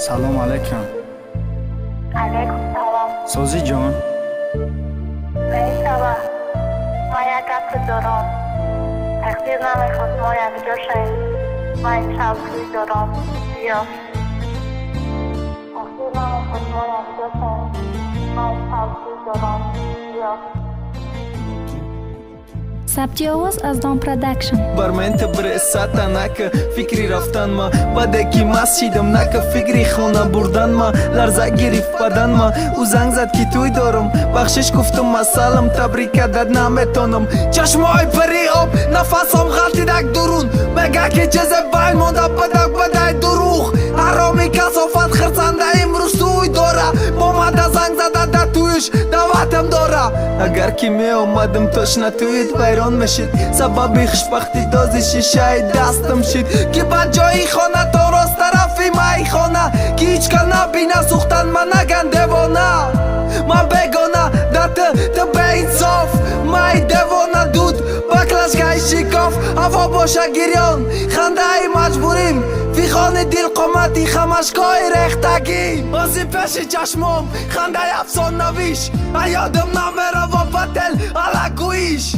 سلام علیکم. علیکم سلام. سازی جان میشنوم. من یک گپ دارم. تقدیر نمیخواد ما یکجا شویم. من امشب روی دارم. بیا. تقدیر نمیخواد ما یکجا شویم. من امشب روی دارم. بیا. ثبتی آواز از دام پرودکشن. بر من برسات نکه فکری رفتن ما بعد کی مسجدم نکه فکری خونه بردن ما لرزه گرفت بدن ما او زنگ زد که توی دارم بخشش گفتم مسلم تبریک داد نمیتونم چشمای پری آب نفسم غلطیدک درون مگه که چیز بین مونده بدک دروغ حرامی کسافت خرسنده امروز توی داره با مده زنگ زده در تویش دواتم داره اگر که می آمدم توش نتوید بیران میشید سبب خوشبختی دازی شیشه دستم شید که با جایی خانه تا راست طرفی مای خانه که هیچ که نبینه سوختن من نگن دیوانه من بگانه در تو به انصاف مای دیوانه دود بکلشگاه شکاف هوا باشه گریان خنده ای مجبوریم فی خانه دل قامتی خمشگاه ریختگی بازی پیش چشمم خنده افسان نویش یادم نمیره و بطل علگویش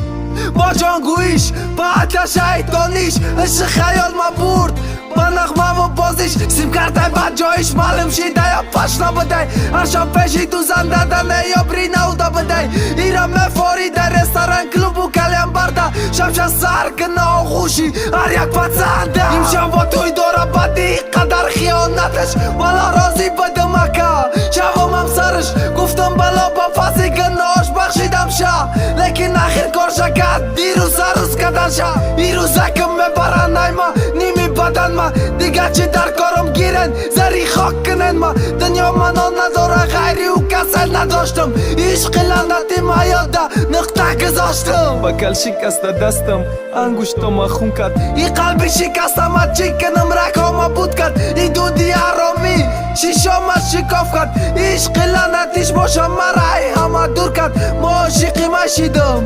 با جانگویش با عطش شیطانیش عشق خیال ما برد با نغمه و بازیش سیم کرده بد جایش معلوم شیده یا پش نبوده هر شب پیشی تو زنده دنه یا بری نوده بده ایرم مفاری در رستوران کلوب و کلیم برده شب سر کنه و خوشی هر یک پسنده این شب با توی داره بدی قدر خیانتش والا راضی بده مکه شبم هم سرش گفتم بلا با فسی گناش بخشیدم شه لیکن آخر کار شکد دیروز روز کدن شه این روزه که میبرن نیما نیمی بدن ما دیگه چی در کارم گیرن زری خاک کنن ما دنیا منو نداره غیری و کسل نداشتم عشق لعنتی ما یاده نقطه گذاشتم با کل شکست دستم انگوشتم خون کد این قلبی شکستم چی کنم رکام بود کد این دودی حرامی شیشام شکاف کد عشق لعنتیش باشم مرای همه دور کد ما عاشقی مشیدم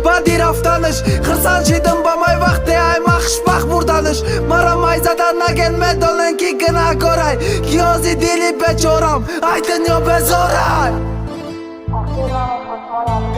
بعدی رفتنش خرسان شیدم با مای وقتی ای مخشبخ بردنش مرا مای زدن نگن میدانن که گناه کاره کیازی دیلی بچارم ای دنیا بزاره تقدیر نمیخواد ما